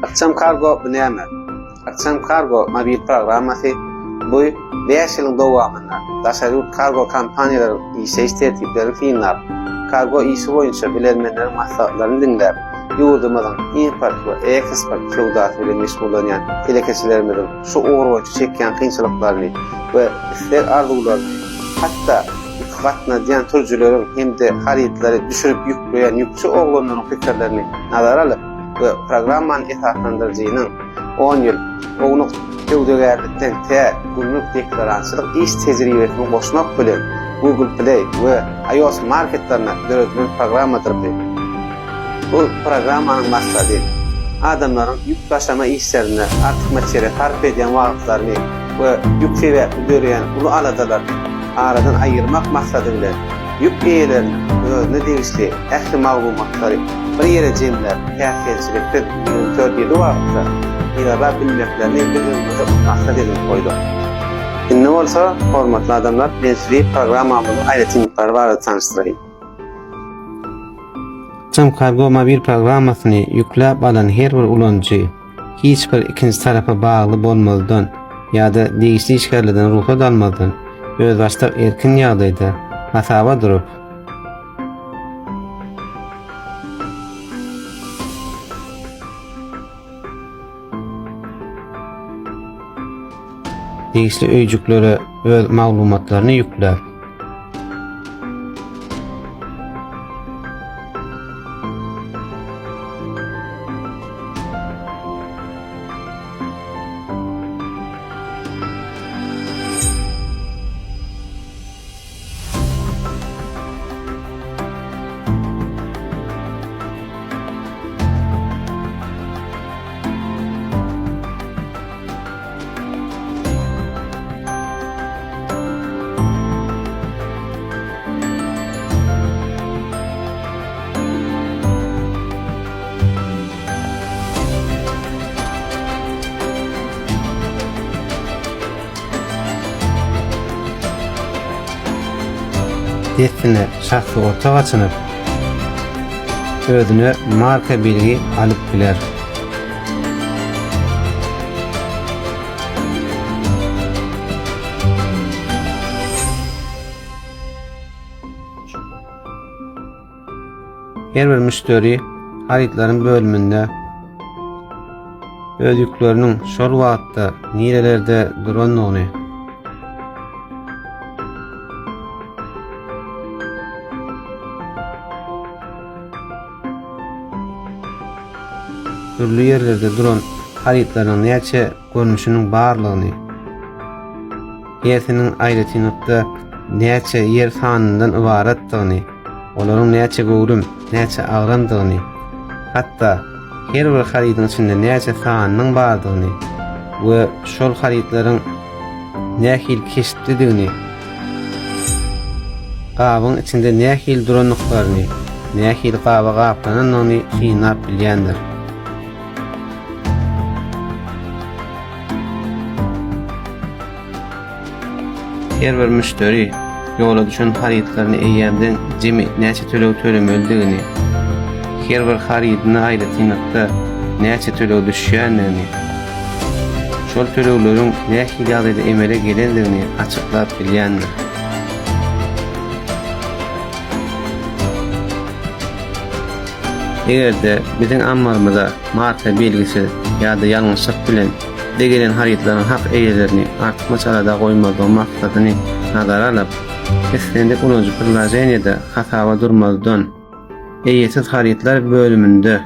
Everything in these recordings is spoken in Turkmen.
Akçam kargo bu näme? Akçam kargo mobil programmasy bu 5 ýylyň dowamynda daşary kargo kompaniýalaryň işe tertipleri fiňlap, kargo işi boýunça bilenmenler maslahatlaryny dinläp, ýurdumyzyň import we eksport sowdaty bilen meşgul bolan telekeçilerimizin şu ogurgoçy çekýän kynçylyklaryny we isler arzularyny, hatda gatna diýen türjüleriň hemde harytlary düşürüp ýükleýän ýükçü oglanlaryň pikirlerini nazara alyp we programmany esaslandyrjynyň 10 ýyl ognuq tewdegärlikden günlük deklaransiýalyk iş tejribesini goşmak bilen Google Play we iOS marketlerine döredilen programmadyr. Bu programmanyň maksady adamlaryň ýük taşama işlerine artyk material sarf edýän wagtlaryny we ýük sebäpli dörýän ulu aladalar aradan aýyrmak maksady bilen ýük eýelerini özüne degişli ähli maglumatlary bir ýere jemläp, täsirçilikde törýedi wagtda ýa-da bilmeklerini bilmekleri maksady edip goýdy. Inne bolsa, hormatly adamlar, men sizi programmamyzyň aýratynlyklary barada tanıştyrayım. Akçam kargo mobil programmasyny ýükläp alan her bir ulanjy hiç bir ikinji tarafa bagly bolmadan ýa-da degişli işgärlerden ruhsat almadan öz başda erkin ýagdaýda hasaba durup degişli öýjüklere öz maglumatlaryny ýükläp destine şahsy ortak açynyp özüne marka belgi alyp biler. Her bir müşteri haritlaryň bölüminde öz ýükleriniň şol wagtda nirelerde duranlygyny türlü yerlerde duran haritlaryň näçe görnüşiniň barlygyny, ýeriniň aýratynlykda näçe yer sanyndan ibaratdygyny, olaryň näçe göwrüm, näçe agrandygyny, hatda her bir harityň içinde näçe sanynyň bardygyny we şol haritlaryň nähil keşitlidigini, gabyň içinde nähil duranlyklaryny, nähil gaba gaplananyny synap bilýändir. Her bir müşteri ýola düşen haritlaryny eýýämden jemi näçe tölew tölemeldigini, her bir harityny aýratynlykda näçe tölew düşýändigini, şol tölewleriň näçe ýagdaýda emele gelendigini açyklap bilýändir. Egerde biziň ammarymyza marka belgisi ýa-da ýalňyşlyk bilen degelen haritlaryň hak eýelerini artma çarada goýmagyň maksadyny nazara alyp, keskinlik ulanjy prilajeniyada hasaba durmadan eýesiz haritlar bölümünde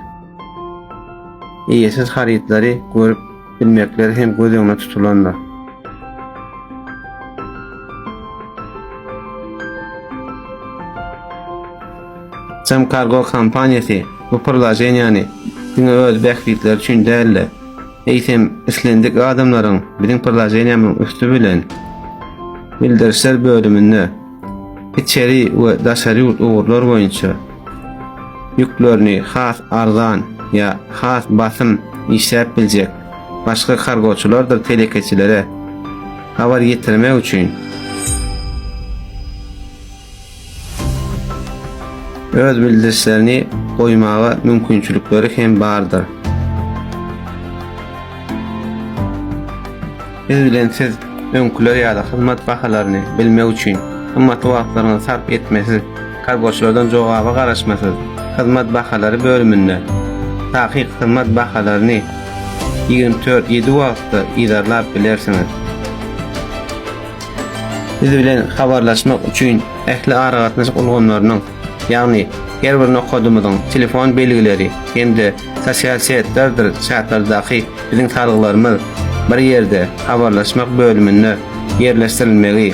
eýesiz haritlary görüp bilmekleri hem göz öňüne tutulanlar. Akçam kargo kompaniýasy bu prilajeniyany diňe öz bähbitleri üçin dälle eýsem islendik adamlaryň biziň prilajeniyamyň üstü bilen bildirişler bölüminde içeri we daşary ugurlar boýunça ýüklerini has arzan ýa has basym işläp biljek başga kargoçulardyr telekeçilere habar ýetirmek üçin öz bildirişlerini goýmagy mümkinçilikleri hem bardyr. Biz bilen siz öňküler ýa-da hyzmat bahalaryny bilmek üçin kymmatly wagtlaryňyzy sarf etmesiz, kargoçylardan jogaby garaşmasyz, hyzmat bahalary bölüminde tahyk hyzmat bahalaryny 24/7 wagtda idarlap bilersiňiz. Biz bilen habarlaşmak üçin ähli aragatnaşyk ulgamlarynyň, ýagny her bir nokodumyzyň telefon belgileri hem-de sosial setlerdir çatlardaky biziň taryglarymyz bir ýerde habarlaşmak bölüminde yerleşdirilmeli.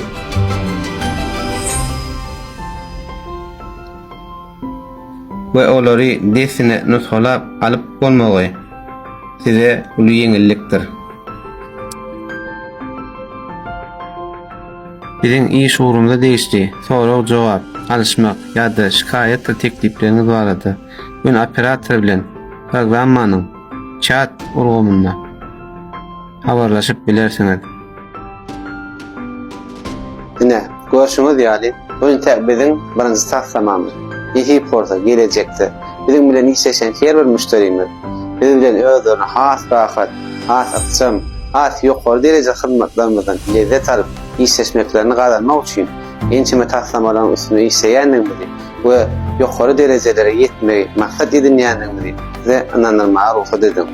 Ve olary desine nusgalap alyp bolmagy size uly ýeňillikdir. Biziň iş urumda değişdi. Sorak jogap alışmak ýa-da şikaýet teklipleriniz barada. Bugün operator bilen programmanyň chat urgumynda habarlaşyp bilersiňiz. Ine, görüşüňiz ýaly. Bugün biziň birinji taýsamamyz. Porta gelecekte. Biziň bilen işleşen her bir müşterimiz biz bilen özlerine has rahat, has akçam, has ýokary derejede hyzmatlarymyzdan lezzet alyp işleşmeklerini gazanmak üçin ençime taýsamalaryň üstüne işleýändigimizi we ýokary derejelere ýetmegi maksat edinýändigimizi size ananlarma ruhsat edin.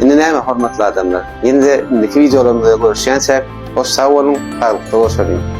Indi näme hormatly adamlar? Indi indiki videolarymyzda görüşýänçä, hoş sag bolun, saglyk bolun.